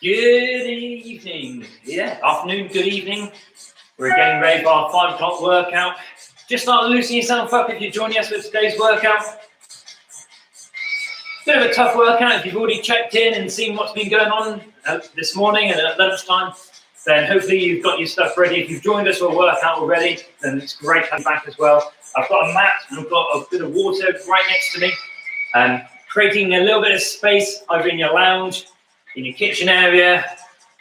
Good evening. Yeah, afternoon, good evening. We're getting ready for our 5 o'clock workout. Just start loosening yourself up if you're joining us for today's workout. Bit of a tough workout. If you've already checked in and seen what's been going on this morning and at lunchtime, then hopefully you've got your stuff ready. If you've joined us for a workout already, then it's great to have you back as well. I've got a mat and I've got a bit of water right next to me, creating a little bit of space over in your lounge, in your kitchen area,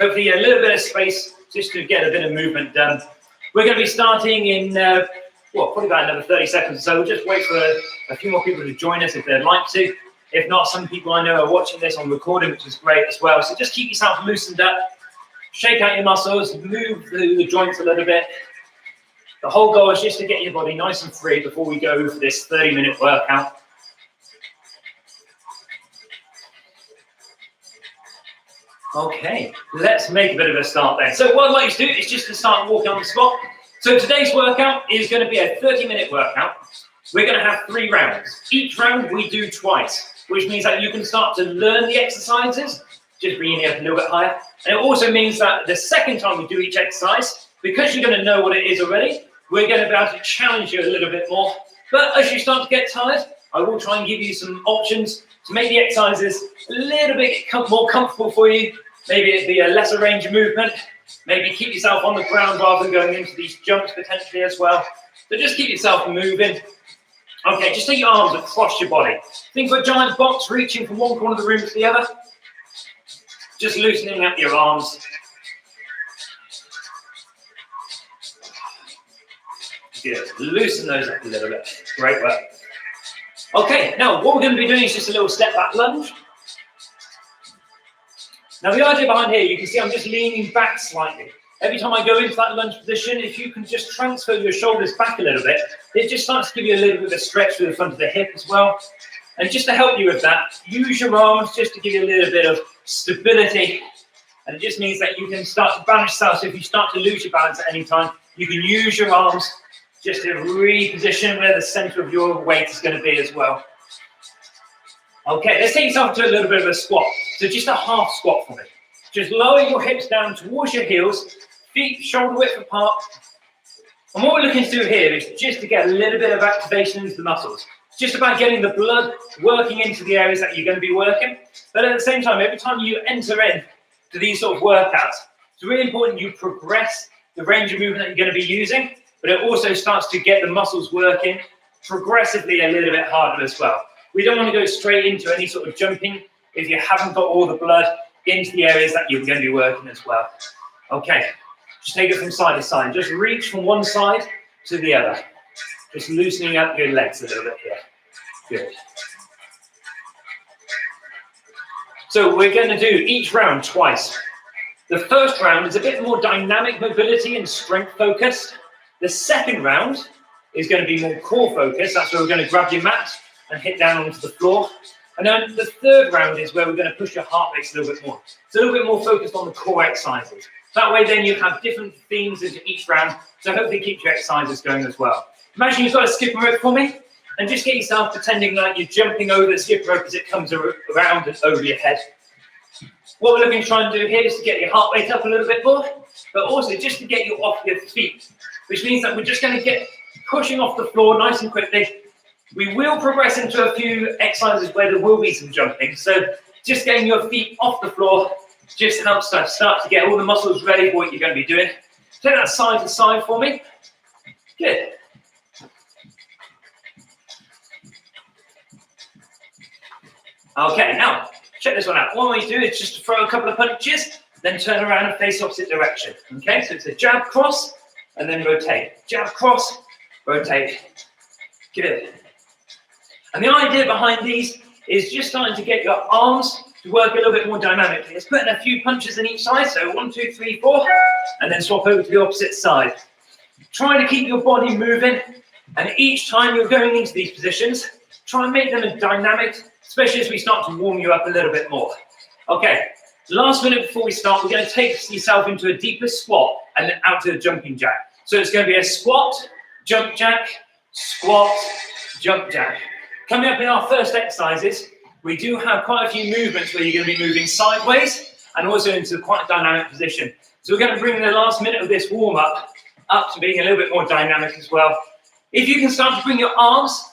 hopefully a little bit of space just to get a bit of movement done. We're going to be starting in, probably about another 30 seconds, so we'll just wait for a few more people to join us if they'd like to. If not, some people I know are watching this on recording, which is great as well. So just keep yourself loosened up, shake out your muscles, move the joints a little bit. The whole goal is just to get your body nice and free before we go for this 30-minute workout. Okay, let's make a bit of a start then. So what I'd like you to do is just to start walking on the spot. So today's workout is going to be a 30-minute workout. We're going to have 3 rounds. Each round we do twice, which means that you can start to learn the exercises, just bringing it up a little bit higher. And it also means that the second time we do each exercise, because you're going to know what it is already, we're going to be able to challenge you a little bit more. But as you start to get tired, I will try and give you some options to make the exercises a little bit more comfortable for you. Maybe it'd be a lesser range of movement. Maybe keep yourself on the ground rather than going into these jumps potentially as well. So just keep yourself moving. Okay, just take your arms across your body. Think of a giant box reaching from one corner of the room to the other. Just loosening up your arms. Good. Loosen those up a little bit. Great work. Okay, now what we're going to be doing is just a little step back lunge. Now the idea behind here, you can see I'm just leaning back slightly. Every time I go into that lunge position, if you can just transfer your shoulders back a little bit, it just starts to give you a little bit of a stretch through the front of the hip as well. And just to help you with that, use your arms just to give you a little bit of stability. And it just means that you can start to balance yourself. So if you start to lose your balance at any time, you can use your arms just to reposition where the center of your weight is going to be as well. Okay, let's take yourself to a little bit of a squat. So just a half squat for me. Just lower your hips down towards your heels, feet shoulder width apart. And what we're looking to do here is just to get a little bit of activation into the muscles. It's just about getting the blood working into the areas that you're going to be working. But at the same time, every time you enter in to these sort of workouts, it's really important you progress the range of movement that you're going to be using, but it also starts to get the muscles working progressively a little bit harder as well. We don't want to go straight into any sort of jumping if you haven't got all the blood into the areas that you're going to be working as well. Okay, just take it from side to side. Just reach from one side to the other. Just loosening up your legs a little bit here. Good. So we're going to do each round twice. The first round is a bit more dynamic mobility and strength focused. The second round is going to be more core focused. That's where we're going to grab your mat and hit down onto the floor. And then the third round is where we're going to push your heart rates a little bit more. It's a little bit more focused on the core exercises. That way then you have different themes into each round, so hopefully keep your exercises going as well. Imagine you've got a skip rope for me, and just get yourself pretending like you're jumping over the skip rope as it comes around and over your head. What we're looking to try and do here is to get your heart rate up a little bit more, but also just to get you off your feet, which means that we're just going to get pushing off the floor nice and quickly. We will progress into a few exercises where there will be some jumping. So just getting your feet off the floor just helps us start to get all the muscles ready for what you're going to be doing. Take that side to side for me. Good. Okay, now check this one out. What we do is just throw a couple of punches, then turn around and face opposite direction. Okay, so it's a jab cross and then rotate. Jab cross, rotate. Good. And the idea behind these is just starting to get your arms to work a little bit more dynamically. It's putting a few punches in each side, so 1, 2, 3, 4, and then swap over to the opposite side. Try to keep your body moving, and each time you're going into these positions, try and make them as dynamic, especially as we start to warm you up a little bit more. Okay, last minute before we start, we're going to take yourself into a deeper squat and then out to the jumping jack. So it's going to be a squat, jump jack, squat, jump jack. Coming up in our first exercises, we do have quite a few movements where you're going to be moving sideways and also into quite a dynamic position. So we're going to bring the last minute of this warm-up up to being a little bit more dynamic as well. If you can start to bring your arms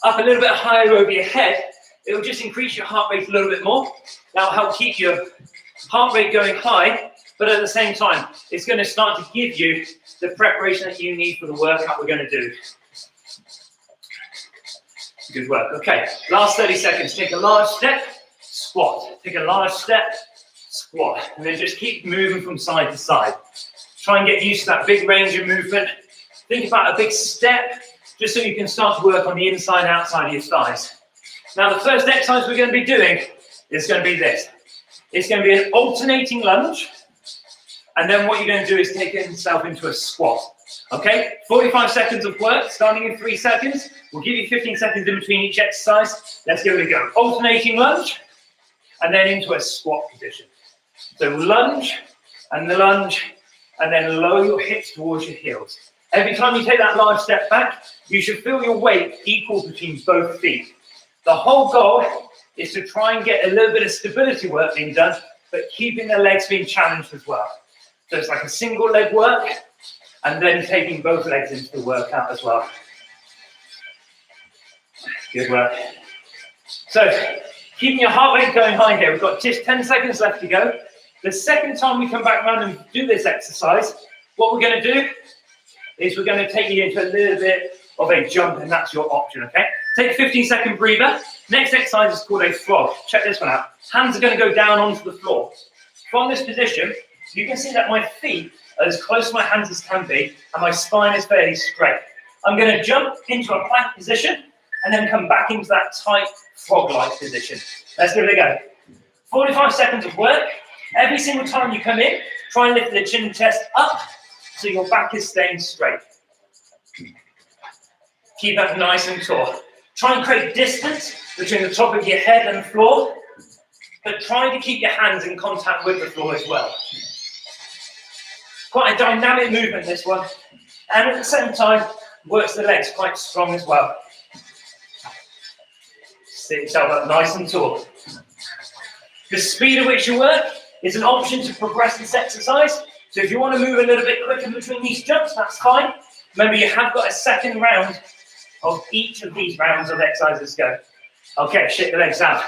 up a little bit higher over your head, it will just increase your heart rate a little bit more. That will help keep your heart rate going high, but at the same time, it's going to start to give you the preparation that you need for the workout we're going to do. Good work. Okay, last 30 seconds. Take a large step, squat. Take a large step, squat. And then just keep moving from side to side. Try and get used to that big range of movement. Think about a big step, just so you can start to work on the inside and outside of your thighs. Now, the first exercise we're going to be doing is going to be this. It's going to be an alternating lunge. And then what you're going to do is take yourself into a squat. Okay, 45 seconds of work, starting in 3 seconds. We'll give you 15 seconds in between each exercise. Let's give it a go. Alternating lunge, and then into a squat position. So lunge, and then lower your hips towards your heels. Every time you take that large step back, you should feel your weight equal between both feet. The whole goal is to try and get a little bit of stability work being done, but keeping the legs being challenged as well. So it's like a single leg work, and then taking both legs into the workout as well. Good work. So, keeping your heart rate going high here. We've got just 10 seconds left to go. The second time we come back around and do this exercise, what we're going to do is we're going to take you into a little bit of a jump, and that's your option, okay? Take a 15-second breather. Next exercise is called a frog. Check this one out. Hands are going to go down onto the floor. From this position, you can see that my feet are as close to my hands as can be, and my spine is fairly straight. I'm going to jump into a plank position, and then come back into that tight frog-like position. Let's give it a go. 45 seconds of work. Every single time you come in, try and lift the chin and chest up, so your back is staying straight. Keep that nice and tall. Try and create distance between the top of your head and the floor, but try to keep your hands in contact with the floor as well. Quite a dynamic movement, this one. And at the same time, works the legs quite strong as well. Sit yourself up nice and tall. The speed at which you work is an option to progress this exercise. So if you want to move a little bit quicker between these jumps, that's fine. Remember, you have got a second round of each of these rounds of exercises to go. Okay, shake the legs out.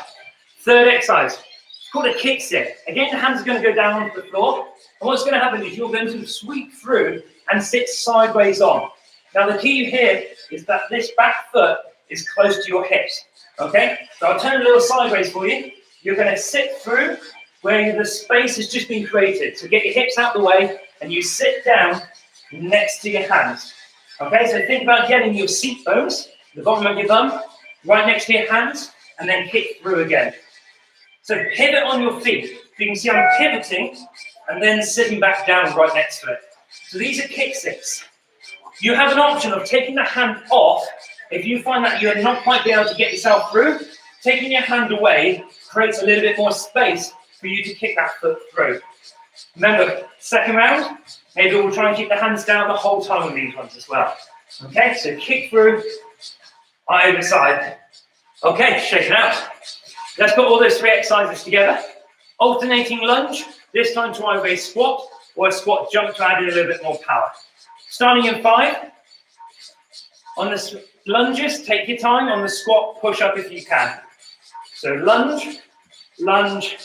Third exercise, it's called a kick sit. Again, the hands are going to go down onto the floor. And what's going to happen is you're going to sweep through and sit sideways on. Now, the key here is that this back foot is close to your hips. Okay, so I'll turn a little sideways for you. You're going to sit through where the space has just been created. So get your hips out the way and you sit down next to your hands. Okay, so think about getting your seat bones, the bottom of your bum, right next to your hands, and then kick through again. So pivot on your feet. You can see I'm pivoting and then sitting back down right next to it. So these are kick sits. You have an option of taking the hand off. If you find that you're not quite able to get yourself through, taking your hand away creates a little bit more space for you to kick that foot through. Remember, second round, maybe we'll try and keep the hands down the whole time on these ones as well. Okay, so kick through, either side. Okay, shake it out. Let's put all those three exercises together. Alternating lunge, this time to either a squat or a squat jump to add in a little bit more power. Starting in 5. On the lunges, take your time. On the squat, push up if you can. So lunge, lunge,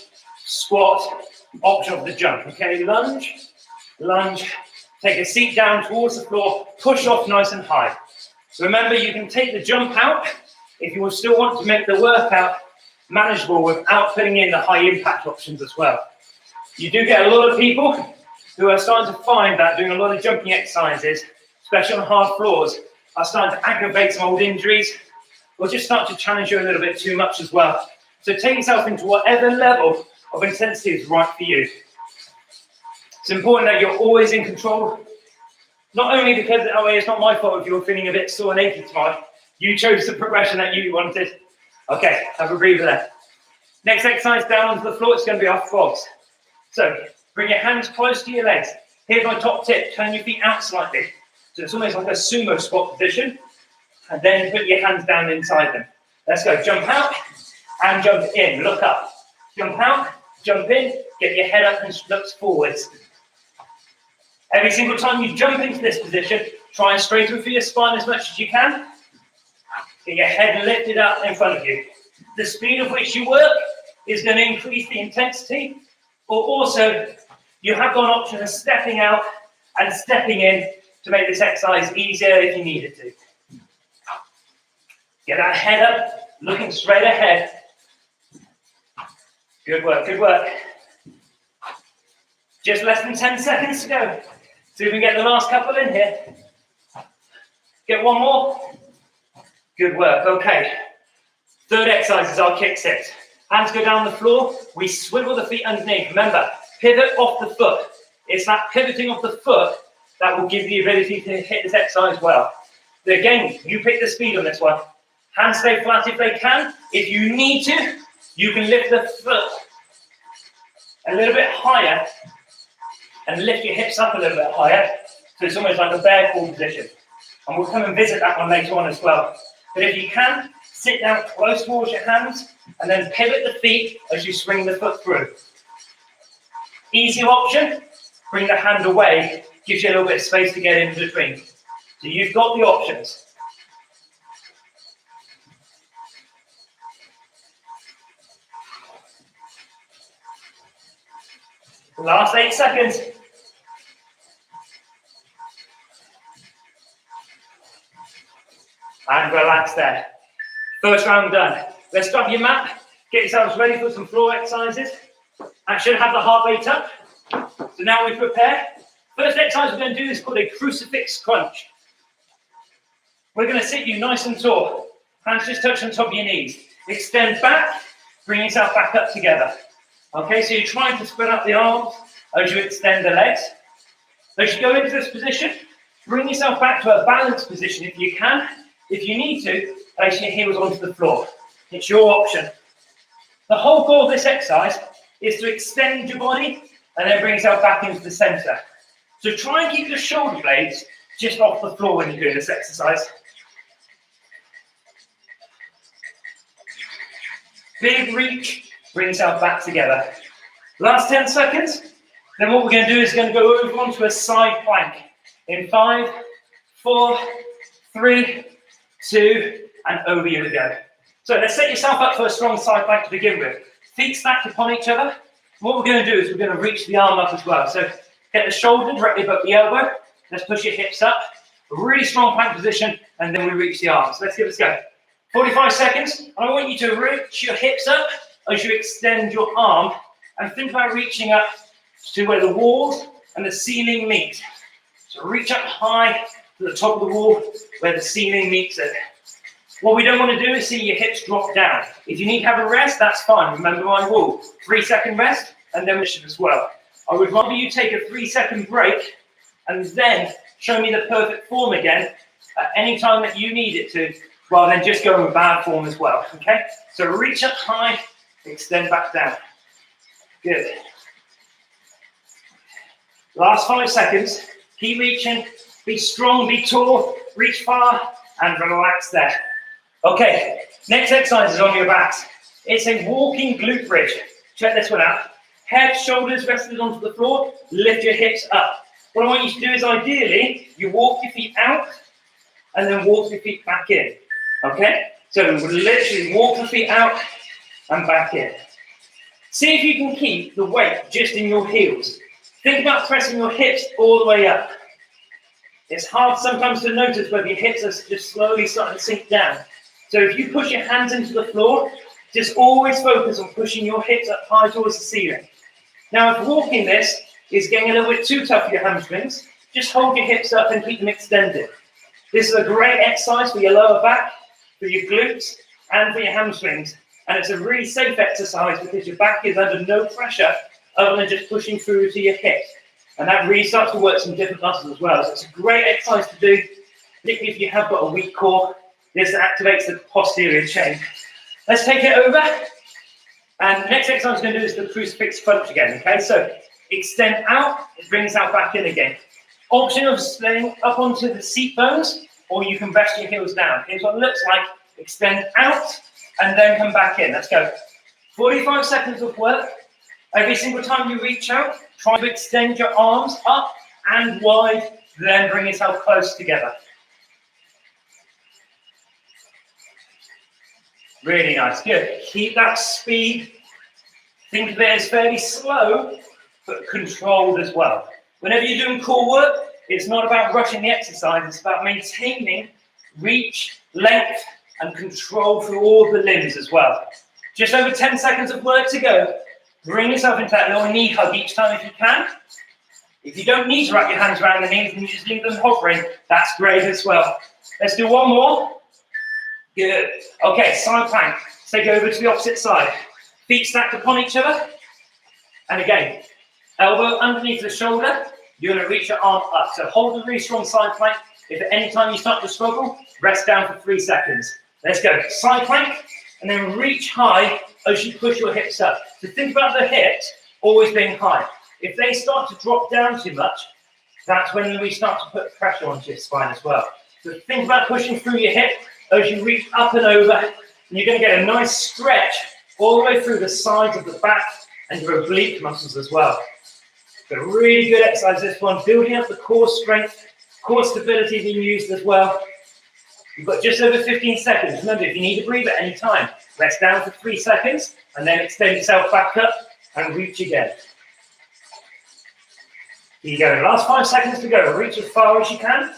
squat, option of the jump. Okay, lunge, lunge, take a seat down towards the floor, push off nice and high. Remember, you can take the jump out if you still want to make the workout manageable without putting in the high impact options as well. You do get a lot of people who are starting to find that doing a lot of jumping exercises, especially on hard floors, are starting to aggravate some old injuries or just start to challenge you a little bit too much as well. So take yourself into whatever level of intensity is right for you. It's important that you're always in control, not only because it's not my fault if you're feeling a bit sore and achy tomorrow. You chose the progression that you wanted. Okay, have a breather there. Next exercise down onto the floor, it's going to be our frogs. So bring your hands close to your legs. Here's my top tip, turn your feet out slightly. So it's almost like a sumo squat position. And then put your hands down inside them. Let's go, jump out and jump in, look up. Jump out Jump in, get your head up and looks forwards. Every single time you jump into this position, try and straighten through your spine as much as you can. Get your head lifted up in front of you. The speed of which you work is going to increase the intensity, or also you have got an option of stepping out and stepping in to make this exercise easier if you needed to. Get that head up, looking straight ahead. Good work, good work. Just less than 10 seconds to go. See if we can get the last couple in here. Get one more. Good work, okay. Third exercise is our kick sit. Hands go down the floor, we swivel the feet underneath. Remember, pivot off the foot. It's that pivoting off the foot that will give you the ability to hit this exercise well. So again, you pick the speed on this one. Hands stay flat if they can. If you need to, you can lift the foot a little bit higher and lift your hips up a little bit higher. So it's almost like a Barre Chord position. And we'll come and visit that one later on as well. But if you can, sit down close towards your hands and then pivot the feet as you swing the foot through. Easy option, bring the hand away, gives you a little bit of space to get in between. So you've got the options. Last 8 seconds. And relax there. First round done. Let's grab your mat. Get yourselves ready for some floor exercises. I should have the heart rate up. So now we prepare. First exercise we're going to do is called a Crucifix Crunch. We're going to sit you nice and tall. Hands just touch on top of your knees. Extend back. Bring yourself back up together. Okay, so you're trying to spread out the arms as you extend the legs. As you go into this position, bring yourself back to a balanced position if you can. If you need to, place your heels onto the floor. It's your option. The whole goal of this exercise is to extend your body and then bring yourself back into the center. So try and keep your shoulder blades just off the floor when you're doing this exercise. Big reach, bring yourself back together. Last 10 seconds. Then what we're going to do is going to go over onto a side plank. In 5, 4, 3, 2, and over you go. So let's set yourself up for a strong side plank to begin with. Feet stacked upon each other. What we're going to do is we're going to reach the arm up as well. So get the shoulder directly above the elbow. Let's push your hips up. A really strong plank position, and then we reach the arms. Let's give this a go. 45 seconds. And I want you to reach your hips up as you extend your arm, and think about reaching up to where the walls and the ceiling meet. So reach up high to the top of the wall where the ceiling meets it. What we don't want to do is see your hips drop down. If you need to have a rest, that's fine. Remember my rule, 3-second rest and then mission as well. I would rather you take a 3-second break and then show me the perfect form again at any time that you need it to, rather than just go in bad form as well, okay? So reach up high, extend back down. Good. Last 5 seconds. Keep reaching. Be strong, be tall, reach far, and relax there. Okay, next exercise is on your backs. It's a walking glute bridge. Check this one out. Head, shoulders rested onto the floor. Lift your hips up. What I want you to do is, ideally, you walk your feet out and then walk your feet back in. Okay? So literally walk the feet out and back in. See if you can keep the weight just in your heels. Think about pressing your hips all the way up. It's hard sometimes to notice whether your hips are just slowly starting to sink down. So if you push your hands into the floor, just always focus on pushing your hips up high towards the ceiling. Now, if walking this is getting a little bit too tough for your hamstrings, just hold your hips up and keep them extended. This is a great exercise for your lower back, for your glutes, and for your hamstrings. And it's a really safe exercise because your back is under no pressure other than just pushing through to your hips. And that really starts to work some different muscles as well. So it's a great exercise to do, particularly if you have got a weak core. This activates the posterior chain. Let's take it over. And the next exercise we're going to do is the Crucifix Crunch again. Okay, so extend out, it brings out back in again. Option of staying up onto the seat bones, or you can rest your heels down. Here's what it looks like. Extend out and then come back in. Let's go. 45 seconds of work. Every single time you reach out, try to extend your arms up and wide, then bring yourself close together. Really nice, good. Keep that speed. Think of it as fairly slow, but controlled as well. Whenever you're doing core work, it's not about rushing the exercise, it's about maintaining reach, length, and control through all the limbs as well. Just over 10 seconds of work to go. Bring yourself into that little knee hug each time if you can. If you don't need to wrap your hands around the knees and you just leave them hovering, that's great as well. Let's do one more. Good. Okay, side plank. Take it over to the opposite side. Feet stacked upon each other. And again, elbow underneath the shoulder. You're going to reach your arm up. So hold a really strong side plank. If at any time you start to struggle, rest down for 3 seconds. Let's go. Side plank, and then reach high as you push your hips up. So think about the hips always being high. If they start to drop down too much, that's when we start to put pressure onto your spine as well. So think about pushing through your hip as you reach up and over, and you're going to get a nice stretch all the way through the sides of the back and your oblique muscles as well. But really good exercise, this one, building up the core strength, core stability being used as well. You've got just over 15 seconds. Remember, if you need to breathe at any time, rest down for 3 seconds and then extend yourself back up and reach again. Here you go. Last 5 seconds to go. Reach as far as you can.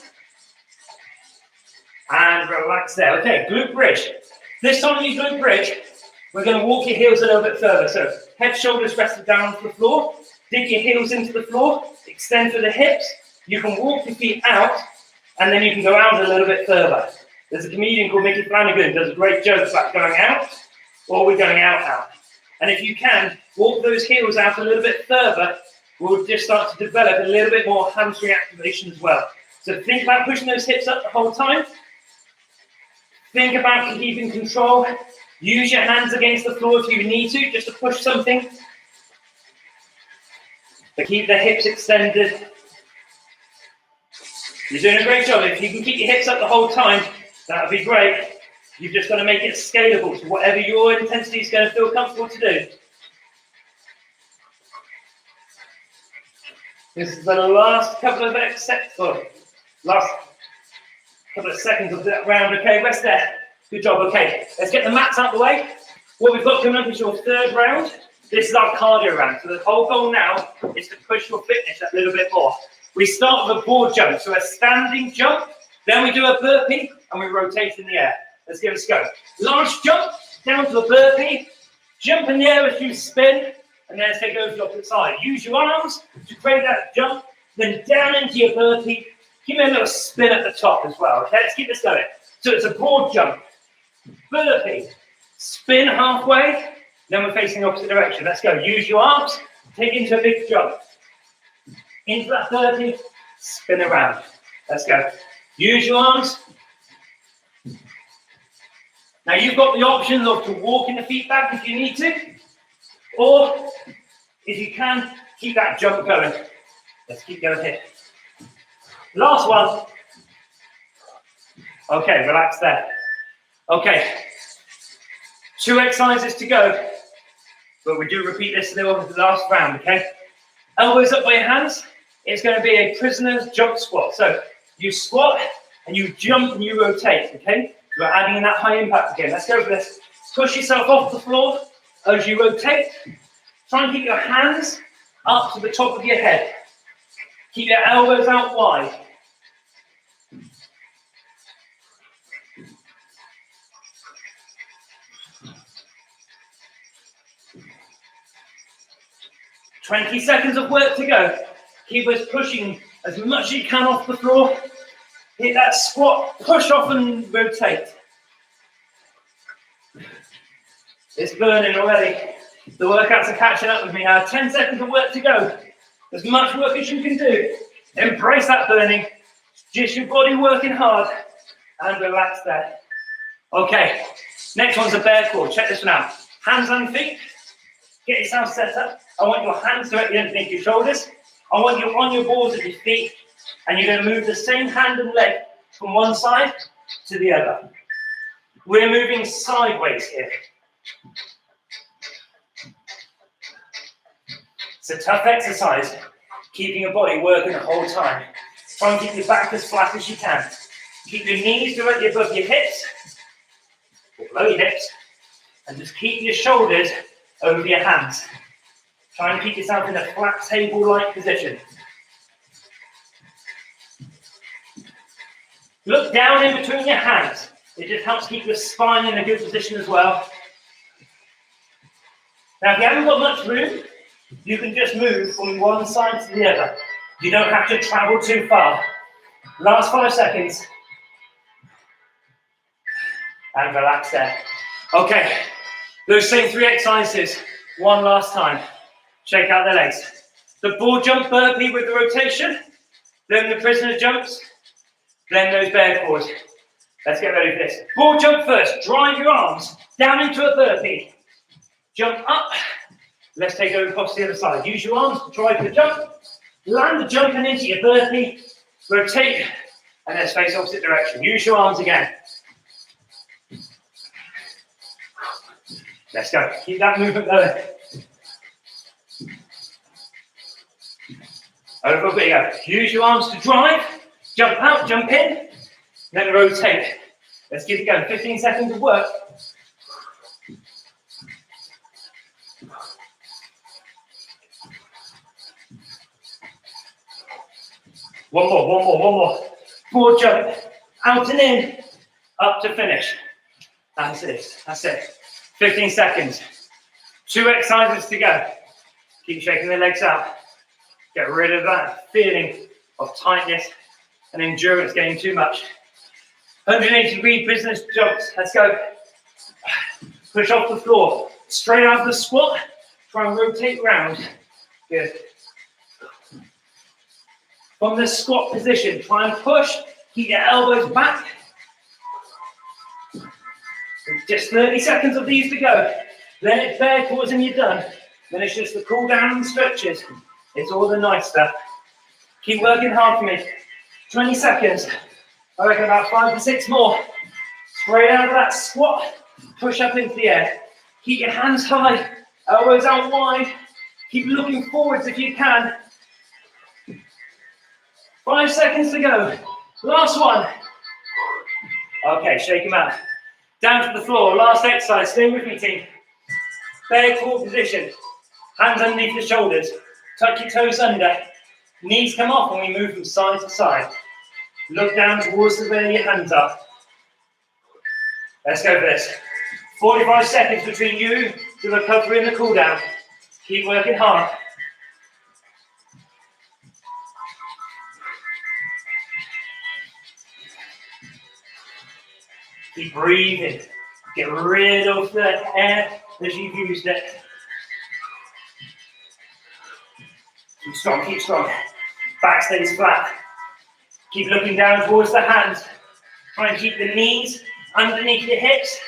And relax there. Okay, glute bridge. This time you glute bridge, we're going to walk your heels a little bit further. So head, shoulders rested down to the floor. Dig your heels into the floor. Extend through the hips. You can walk your feet out, and then you can go out a little bit further. There's a comedian called Mickey Flanagan who does a great joke about going out, or we're going out. And if you can, walk those heels out a little bit further, we'll just start to develop a little bit more hamstring activation as well. So think about pushing those hips up the whole time. Think about keeping control. Use your hands against the floor if you need to, just to push something. But keep the hips extended. You're doing a great job. If you can keep your hips up the whole time, that would be great. You've just got to make it scalable to whatever your intensity is going to feel comfortable to do. This is the last couple of last couple of seconds of that round. Okay, rest there. Good job. Okay, let's get the mats out of the way. What we've got coming up is your third round. This is our cardio round. So the whole goal now is to push your fitness a little bit more. We start with a board jump, so a standing jump. Then we do a burpee and we rotate in the air. Let's give it a go. Large jump down to a burpee. Jump in the air as you spin, and then take it over to the opposite side. Use your arms to create that jump, then down into your burpee. Give me a little spin at the top as well. Okay, let's keep this going. So it's a broad jump, burpee, spin halfway, then we're facing the opposite direction. Let's go. Use your arms, take into a big jump. Into that burpee, spin around. Let's go. Use your arms. Now you've got the option of to walking the feet back if you need to, or if you can, keep that jump going. Let's keep going here. Last one. Okay, relax there. Okay, 2 exercises to go, but we do repeat this in the last round, okay? Elbows up by your hands. It's going to be a prisoner's jump squat. So you squat and you jump and you rotate, okay? So we're adding in that high impact again. Let's go for this. Push yourself off the floor as you rotate. Try and keep your hands up to the top of your head. Keep your elbows out wide. "20 seconds of work to go." Keep us pushing as much as you can off the floor. Hit that squat, push off and rotate. It's burning already. The workouts are catching up with me now. 10 seconds of work to go. As much work as you can do. Embrace that burning. Just your body working hard. And relax there. Okay, next one's a bear chord. Check this one out. Hands and feet. Get yourself set up. I want your hands directly underneath your shoulders. I want you on your balls of your feet. And you're going to move the same hand and leg from one side to the other. We're moving sideways here. It's a tough exercise, keeping your body working the whole time. Try and keep your back as flat as you can. Keep your knees directly above your hips, or below your hips, and just keep your shoulders over your hands. Try and keep yourself in a flat table-like position. Look down in between your hands. It just helps keep your spine in a good position as well. Now, if you haven't got much room, you can just move from one side to the other. You don't have to travel too far. Last 5 seconds. And relax there. Okay, those same 3 exercises, one last time. Shake out the legs. The ball jump burpee with the rotation, then the prisoner jumps, then those Barre Chords. Let's get ready for this. Ball jump first. Drive your arms down into a burpee. Jump up. Let's take over across the other side. Use your arms to drive the jump. Land the jumping into your burpee. Rotate. And let's face opposite direction. Use your arms again. Let's go. Keep that movement going. Over, there you go. Use your arms to drive. Jump out, jump in. Then rotate. Let's keep it going. 15 seconds of work. One more. Ball jump. Out and in. Up to finish. That's it. 15 seconds. 2 exercises to go. Keep shaking the legs out. Get rid of that feeling of tightness and endurance getting too much. 180-degree business jumps. Let's go. Push off the floor. Straight out of the squat. Try and rotate round. Good. From the squat position, try and push. Keep your elbows back. Just 30 seconds of these to go. Then it's Barre Chords and you're done. Then it's just the cool down and stretches. It's all the nice stuff. Keep working hard for me. 20 seconds. I reckon about 5 to 6 more. Straight out of that squat. Push up into the air. Keep your hands high. Elbows out wide. Keep looking forwards if you can. 5 seconds to go. Last one. Okay, shake them out. Down to the floor. Last exercise. Stay with me, team. Barre Chord position. Hands underneath the shoulders. Tuck your toes under. Knees come off and we move from side to side. Look down towards where your hands are. Let's go for this. 45 seconds between you, the recovery and the cool down. Keep working hard. Keep breathing. Get rid of the air as you've used it. Keep strong. Back stays flat. Keep looking down towards the hands. Try and keep the knees underneath your hips.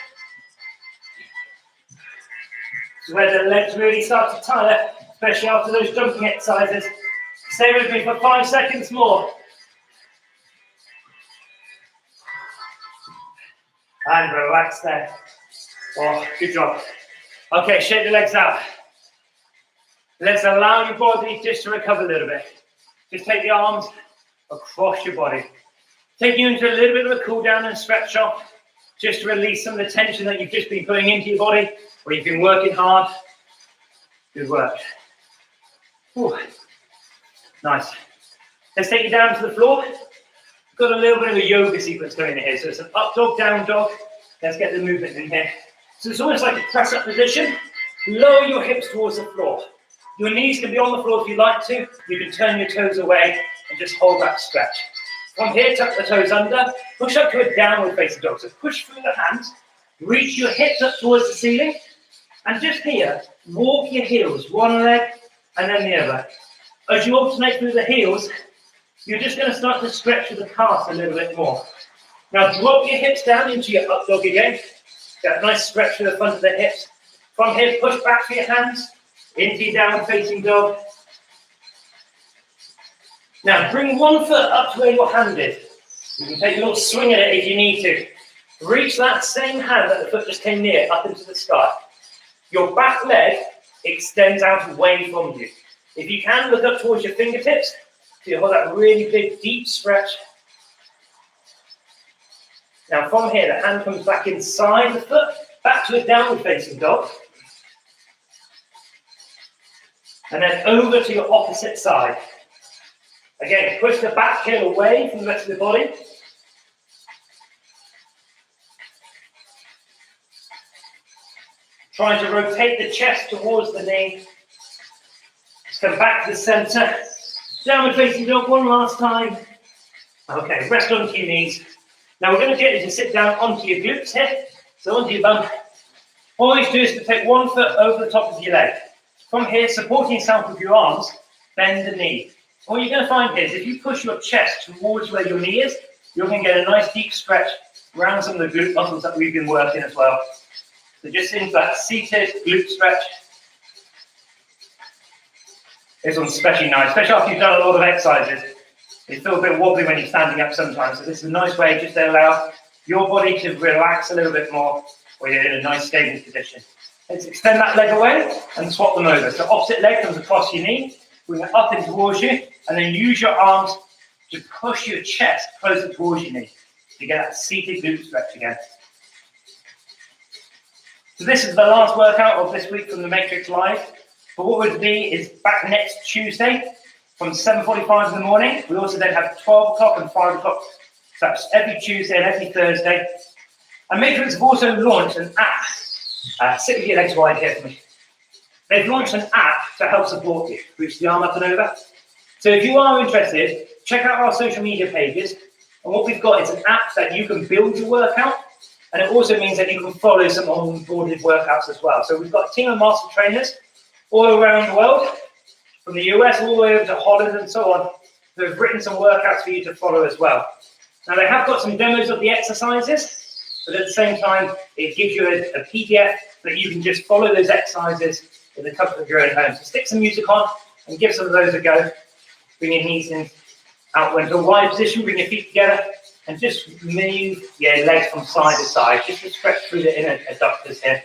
This is where the legs really start to tire, especially after those jumping exercises. Stay with me for 5 seconds more. And relax there. Oh, good job. Okay, shake the legs out. Let's allow your body just to recover a little bit. Just take the arms across your body. Take you into a little bit of a cool down and stretch off, just to release some of the tension that you've just been putting into your body, or you've been working hard. Good work. Ooh. Nice. Let's take you down to the floor. We've got a little bit of a yoga sequence going in here. So it's an up dog, down dog. Let's get the movement in here. So it's almost like a press up position. Lower your hips towards the floor. Your knees can be on the floor if you like to. You can turn your toes away and just hold that stretch. From here, tuck the toes under. Push up to a downward facing dog. So push through the hands. Reach your hips up towards the ceiling. And just here, walk your heels. One leg and then the other. As you alternate through the heels, you're just going to start to stretch the calves a little bit more. Now drop your hips down into your up dog again. Get a nice stretch to the front of the hips. From here, push back for your hands into your downward facing dog. Now bring one foot up to where your hand is. You can take a little swing at it if you need to. Reach that same hand that the foot just came near up into the sky. Your back leg extends out away from you. If you can, look up towards your fingertips. So you hold that really big, deep stretch. Now from here, the hand comes back inside the foot, back to a downward facing dog. And then over to your opposite side. Again, push the back heel away from the rest of the body. Trying to rotate the chest towards the knee. Just come back to the center. Downward facing dog one last time. Okay, rest onto your knees. Now we're going to get you to sit down onto your glutes here. So onto your bum. All you do is to take one foot over the top of your leg. From here, supporting yourself with your arms, bend the knee. What you're going to find is if you push your chest towards where your knee is, you're going to get a nice deep stretch around some of the glute muscles that we've been working as well. So just into that seated glute stretch. This one's especially nice, especially after you've done a lot of exercises. You feel a bit wobbly when you're standing up sometimes, so this is a nice way just to allow your body to relax a little bit more when you're in a nice stable position. Let's extend that leg away and swap them over. So opposite leg comes across your knee, bring it up and towards you, and then use your arms to push your chest closer towards your knee to get that seated glute stretch again. So this is the last workout of this week from the Matrix Live. But what we'll be is back next Tuesday from 7:45 in the morning. We also then have 12 o'clock and 5 o'clock. So that's every Tuesday and every Thursday. And Matrix have also launched an app. Sit with your legs wide here for me. They've launched an app to help support you. Reach the arm up and over. So if you are interested, check out our social media pages. And what we've got is an app that you can build your workout. And it also means that you can follow some onboarded workouts as well. So we've got a team of master trainers all around the world, from the US all the way over to Holland and so on, who have written some workouts for you to follow as well. Now they have got some demos of the exercises, but at the same time, it gives you a PDF that you can just follow those exercises in the comfort of your own home. So stick some music on and give some of those a go. Bring your knees in, out into a wide position, bring your feet together, and just move your legs from side to side, just to stretch through the inner adductors here.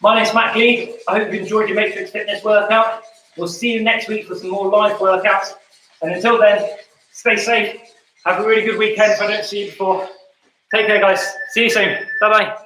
My name's Matt Gleed. I hope you enjoyed your Matrix Fitness workout. We'll see you next week for some more live workouts. And until then, stay safe. Have a really good weekend if I don't see you before. Take care, guys. See you soon. Bye-bye.